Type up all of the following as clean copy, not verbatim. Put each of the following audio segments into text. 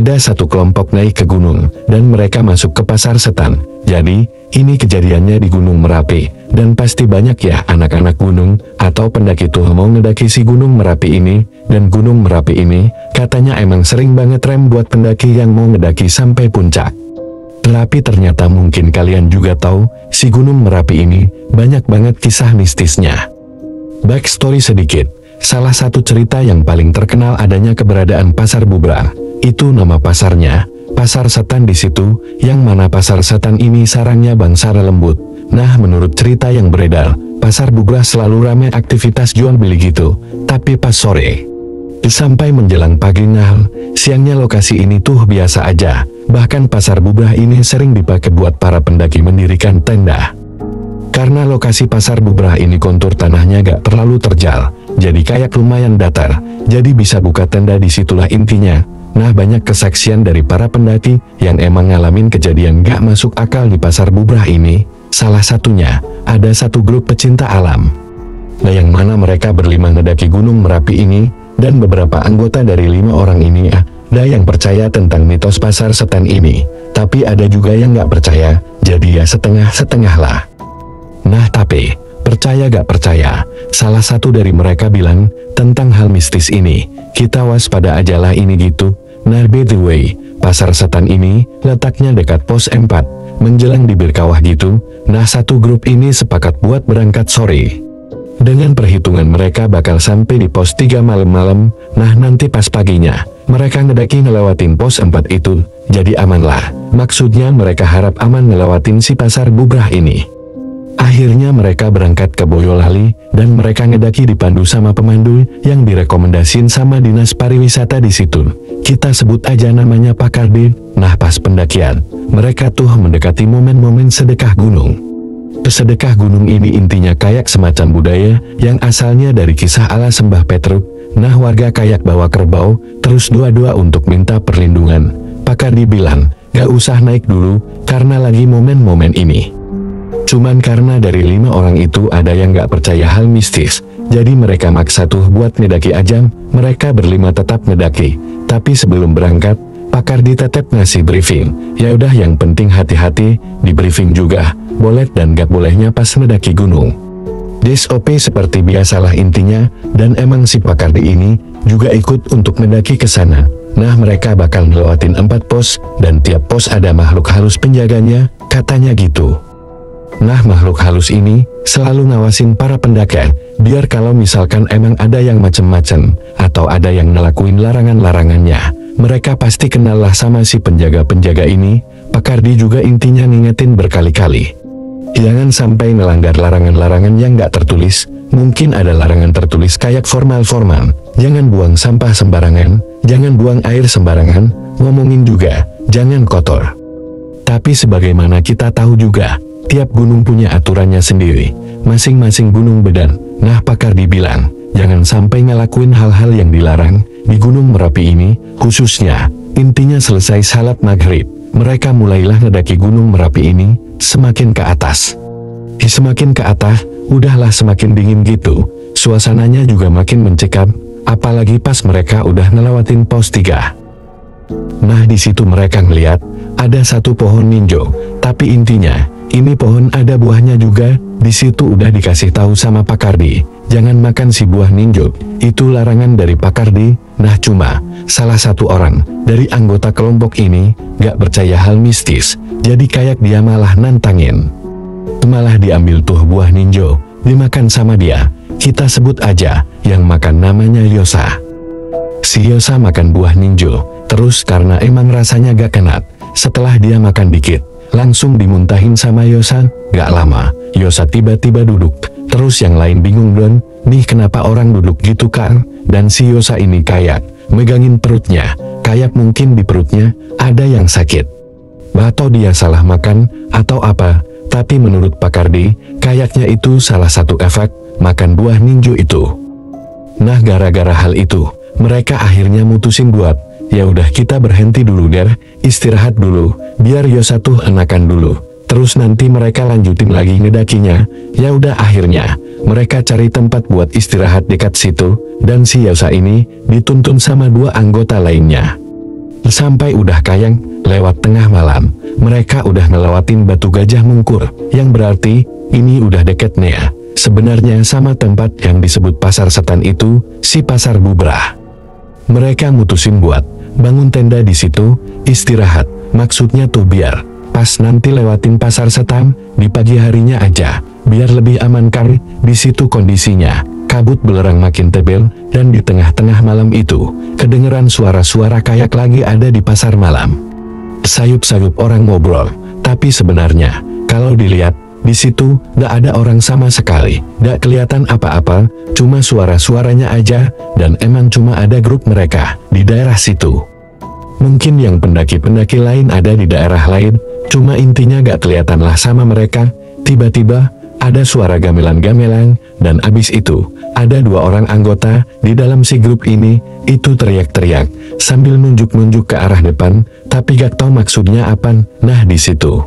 ada satu kelompok naik ke gunung, dan mereka masuk ke pasar setan. Jadi, ini kejadiannya di Gunung Merapi, dan pasti banyak ya anak-anak gunung, atau pendaki tuh mau ngedaki si Gunung Merapi ini, dan Gunung Merapi ini, katanya emang sering banget rem buat pendaki yang mau ngedaki sampai puncak. Tapi ternyata mungkin kalian juga tahu, si Gunung Merapi ini, banyak banget kisah mistisnya. Backstory sedikit, salah satu cerita yang paling terkenal adanya keberadaan Pasar Bubrah. Itu nama pasarnya, Pasar Setan di situ, yang mana Pasar Setan ini sarangnya bangsa lembut. Nah, menurut cerita yang beredar, Pasar Bubrah selalu ramai aktivitas jual beli gitu, tapi pas sore, sampai menjelang pagi siangnya lokasi ini tuh biasa aja. Bahkan Pasar Bubrah ini sering dipakai buat para pendaki mendirikan tenda. Karena lokasi Pasar Bubrah ini kontur tanahnya gak terlalu terjal, jadi kayak lumayan datar, jadi bisa buka tenda disitulah intinya. Nah, banyak kesaksian dari para pendaki yang emang ngalamin kejadian gak masuk akal di Pasar Bubrah ini. Salah satunya, ada satu grup pecinta alam. Nah, yang mana mereka berlima ngedaki Gunung Merapi ini, dan beberapa anggota dari 5 orang ini ada yang percaya tentang mitos Pasar Setan ini, tapi ada juga yang gak percaya, jadi ya setengah-setengah lah. Nah, tapi percaya gak percaya, salah satu dari mereka bilang tentang hal mistis ini, kita waspada ajalah ini gitu. Nah, by the way, Pasar Setan ini letaknya dekat pos 4, menjelang di Birkawah gitu. Nah, satu grup ini sepakat buat berangkat sore. Dengan perhitungan mereka bakal sampai di pos 3 malam-malam. Nah, nanti pas paginya, mereka ngedaki ngelewatin pos 4 itu, jadi aman lah. Maksudnya mereka harap aman ngelewatin si Pasar Bubrah ini. Akhirnya mereka berangkat ke Boyolali, dan mereka ngedaki dipandu sama pemandu yang direkomendasin sama dinas pariwisata di situ. Kita sebut aja namanya Pak Kardi. Nah, pas pendakian, mereka tuh mendekati momen-momen sedekah gunung. Sedekah gunung ini intinya kayak semacam budaya yang asalnya dari kisah ala Sembah Petruk. Nah, warga kayak bawa kerbau, terus doa-doa untuk minta perlindungan. Pak Kardi bilang, gak usah naik dulu, karena lagi momen-momen ini. Cuman karena dari 5 orang itu ada yang gak percaya hal mistis, jadi mereka maksa tuh buat ngedaki aja. Mereka berlima tetap ngedaki, tapi sebelum berangkat, Pak Kardi tetap ngasih briefing. Ya udah, yang penting hati-hati, di briefing juga, boleh dan gak bolehnya pas ngedaki gunung. SOP seperti biasalah intinya, dan emang si Pak Kardi ini juga ikut untuk ngedaki ke sana. Nah, mereka bakal ngelewatin 4 pos, dan tiap pos ada makhluk halus penjaganya, katanya gitu. Nah, makhluk halus ini selalu ngawasin para pendaki, biar kalau misalkan emang ada yang macem-macem, atau ada yang ngelakuin larangan-larangannya, mereka pasti kenal lah sama si penjaga-penjaga ini. Pak Kardi juga intinya ngingetin berkali-kali, jangan sampai melanggar larangan-larangan yang gak tertulis. Mungkin ada larangan tertulis kayak formal-formal, jangan buang sampah sembarangan, jangan buang air sembarangan, ngomongin juga, jangan kotor. Tapi sebagaimana kita tahu juga, tiap gunung punya aturannya sendiri, masing-masing gunung beda. Nah, Pak Kardi bilang, jangan sampai ngelakuin hal-hal yang dilarang di Gunung Merapi ini, khususnya, intinya selesai salat maghrib, mereka mulailah ngedaki Gunung Merapi ini, semakin ke atas. Semakin ke atas, udahlah semakin dingin gitu, suasananya juga makin mencekam, apalagi pas mereka udah ngelewatin pos 3. Nah, di situ mereka ngeliat, ada satu pohon ninjo, tapi intinya, ini pohon ada buahnya juga. Di situ udah dikasih tahu sama Pak Kardi, jangan makan si buah ninjo, itu larangan dari Pak Kardi. Nah, cuma salah satu orang dari anggota kelompok ini gak percaya hal mistis, jadi kayak dia malah nantangin. Malah diambil tuh buah ninjo, dimakan sama dia. Kita sebut aja yang makan namanya Yosa. Si Yosa makan buah ninjo, terus karena emang rasanya gak kenat, setelah dia makan dikit, langsung dimuntahin sama Yosa. Gak lama, Yosa tiba-tiba duduk, terus yang lain bingung dong, nih kenapa orang duduk gitu kan? Dan si Yosa ini kayak megangin perutnya, kayak mungkin di perutnya ada yang sakit. Atau dia salah makan, atau apa, tapi menurut Pak Kardi, kayaknya itu salah satu efek makan buah ninjo itu. Nah, gara-gara hal itu, mereka akhirnya mutusin buat, ya udah kita berhenti dulu der, istirahat dulu, biar Yosa tuh enakan dulu. Terus nanti mereka lanjutin lagi ngedakinya. Ya udah, akhirnya mereka cari tempat buat istirahat dekat situ, dan si Yosa ini dituntun sama 2 anggota lainnya. Sampai udah kayang, lewat tengah malam, mereka udah ngelewatin Batu Gajah Mungkur, yang berarti, ini udah deket nih. Sebenarnya sama tempat yang disebut Pasar Setan itu, si Pasar Bubrah. Mereka mutusin buat bangun tenda di situ, istirahat, maksudnya tuh biar pas nanti lewatin Pasar Setan, di pagi harinya aja, biar lebih aman kan. Di situ kondisinya, kabut belerang makin tebel, dan di tengah-tengah malam itu, kedengeran suara-suara kayak lagi ada di pasar malam. Sayup-sayup orang ngobrol, tapi sebenarnya, kalau dilihat, di situ, gak ada orang sama sekali, gak kelihatan apa-apa, cuma suara-suaranya aja, dan emang cuma ada grup mereka, di daerah situ. Mungkin yang pendaki-pendaki lain ada di daerah lain, cuma intinya gak kelihatan lah sama mereka. Tiba-tiba, ada suara gamelan-gamelan, dan abis itu, ada 2 orang anggota di dalam si grup ini, itu teriak-teriak, sambil nunjuk-nunjuk ke arah depan, tapi gak tahu maksudnya apa. Nah di situ,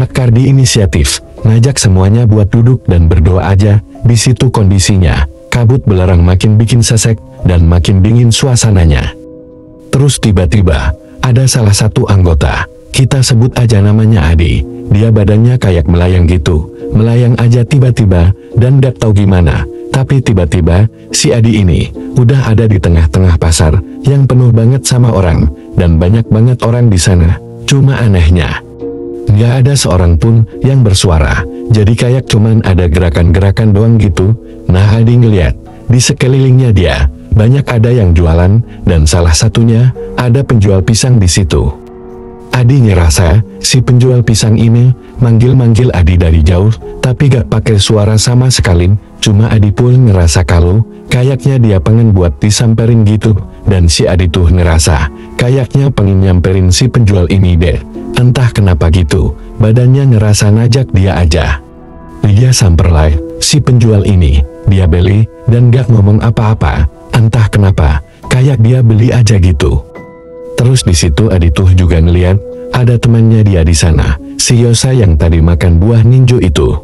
Kardi inisiatif, ngajak semuanya buat duduk dan berdoa aja. Di situ kondisinya, kabut belerang makin bikin sesek, dan makin dingin suasananya. Terus tiba-tiba, ada salah satu anggota, kita sebut aja namanya Adi, dia badannya kayak melayang gitu. Melayang aja tiba-tiba, dan gak tahu gimana, tapi tiba-tiba, si Adi ini, udah ada di tengah-tengah pasar, yang penuh banget sama orang, dan banyak banget orang di sana. Cuma anehnya, gak ada seorang pun yang bersuara, jadi kayak cuman ada gerakan-gerakan doang gitu. Nah Adi ngeliat, di sekelilingnya dia, banyak ada yang jualan, dan salah satunya, ada penjual pisang di situ. Adi ngerasa, si penjual pisang ini, manggil-manggil Adi dari jauh, tapi gak pakai suara sama sekali. Cuma Adi pun ngerasa kalau, kayaknya dia pengen buat disamperin gitu, dan si Adi tuh ngerasa, kayaknya pengen nyamperin si penjual ini deh. Entah kenapa gitu, badannya ngerasa ngajak dia aja. Dia samperlah, si penjual ini, dia beli, dan gak ngomong apa-apa, entah kenapa, kayak dia beli aja gitu. Terus di situ Adi tuh juga ngeliat, ada temannya dia di sana, si Yosa yang tadi makan buah ninjo itu.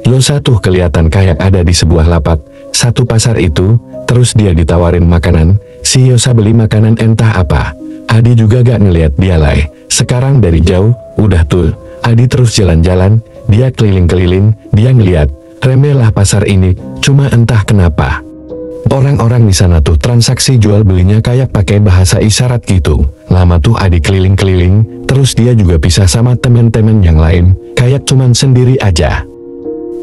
Yosa tuh kelihatan kayak ada di sebuah lapak, satu pasar itu, terus dia ditawarin makanan, si Yosa beli makanan entah apa. Adi juga gak ngeliat dia lah, sekarang dari jauh, udah tuh, Adi terus jalan-jalan, dia keliling-keliling, dia ngeliat, remeh lah pasar ini, cuma entah kenapa. Orang-orang di sana tuh transaksi jual belinya kayak pakai bahasa isyarat gitu. Lama tuh Adi keliling-keliling, terus dia juga pisah sama temen-temen yang lain, kayak cuman sendiri aja.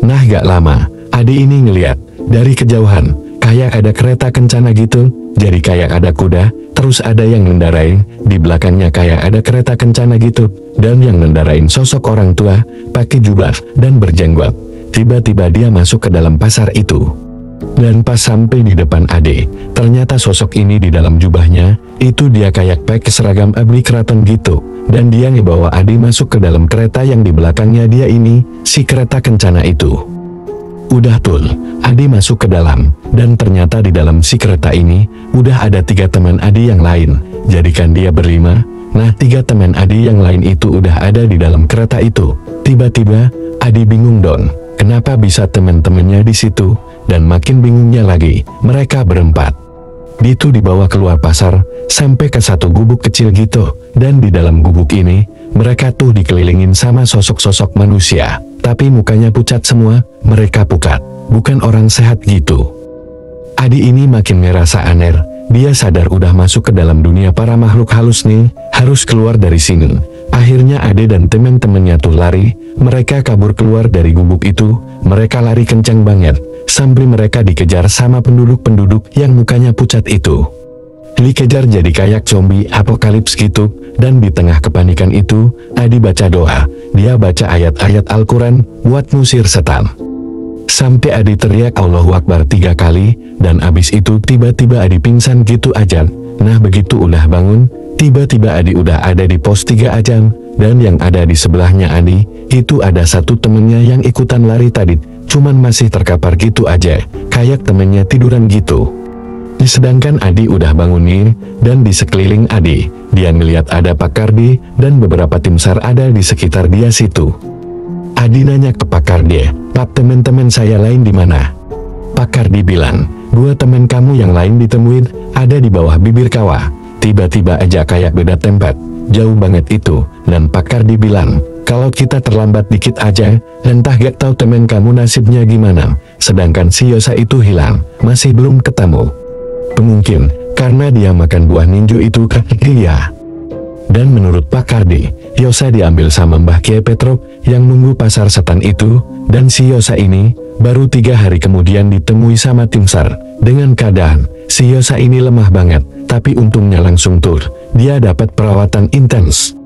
Nah gak lama, Adi ini ngeliat, dari kejauhan, kayak ada kereta kencana gitu, jadi kayak ada kuda, terus ada yang ngendarain, di belakangnya kayak ada kereta kencana gitu, dan yang ngendarain sosok orang tua, pakai jubah, dan berjenggot. Tiba-tiba dia masuk ke dalam pasar itu. Dan pas sampai di depan Ade, ternyata sosok ini di dalam jubahnya, itu dia kayak pakai seragam abdi keraton gitu. Dan dia ngebawa Ade masuk ke dalam kereta yang di belakangnya dia ini, si kereta kencana itu. Udah tuh, Ade masuk ke dalam, dan ternyata di dalam si kereta ini, udah ada 3 teman Ade yang lain, jadikan dia berlima. Nah 3 teman Ade yang lain itu udah ada di dalam kereta itu. Tiba-tiba, Ade bingung dong, kenapa bisa teman-temannya di situ? Dan makin bingungnya lagi, mereka berempat. Itu dibawa keluar pasar, sampai ke satu gubuk kecil gitu, dan di dalam gubuk ini, mereka tuh dikelilingin sama sosok-sosok manusia, tapi mukanya pucat semua, mereka pucat, bukan orang sehat gitu. Adi ini makin ngerasa aneh, dia sadar udah masuk ke dalam dunia para makhluk halus nih, harus keluar dari sini. Akhirnya Ade dan teman-temannya tuh lari, mereka kabur keluar dari gubuk itu, mereka lari kencang banget. Sampai mereka dikejar sama penduduk-penduduk yang mukanya pucat itu. Dikejar jadi kayak zombie apokalips gitu, dan di tengah kepanikan itu, Adi baca doa, dia baca ayat-ayat Al-Quran, buat ngusir setan. Sampai Adi teriak Allahu Akbar 3 kali, dan abis itu tiba-tiba Adi pingsan gitu aja. Nah begitu udah bangun, tiba-tiba Adi udah ada di pos 3 aja, dan yang ada di sebelahnya Adi, itu ada satu temennya yang ikutan lari tadi. Cuman masih terkapar gitu aja, kayak temennya tiduran gitu. Sedangkan Adi udah bangun nih, dan di sekeliling Adi, dia ngeliat ada Pak Kardi, dan beberapa tim SAR ada di sekitar dia situ. Adi nanya ke Pak Kardi, Pak teman-teman saya lain di mana? Pak Kardi bilang, 2 teman kamu yang lain ditemuin, ada di bawah bibir kawah. Tiba-tiba aja kayak beda tempat, jauh banget itu, dan Pak Kardi bilang, kalau kita terlambat dikit aja, dan gak tahu temen kamu nasibnya gimana. Sedangkan si Yosa itu hilang, masih belum ketemu. Mungkin, karena dia makan buah ninju itu kan dia. Dan menurut Pak Kardi, Yosa diambil sama Mbah Kiai Petruk yang nunggu pasar setan itu, dan si Yosa ini, baru 3 hari kemudian ditemui sama tim SAR. Dengan keadaan, si Yosa ini lemah banget, tapi untungnya langsung tur. Dia dapat perawatan intens.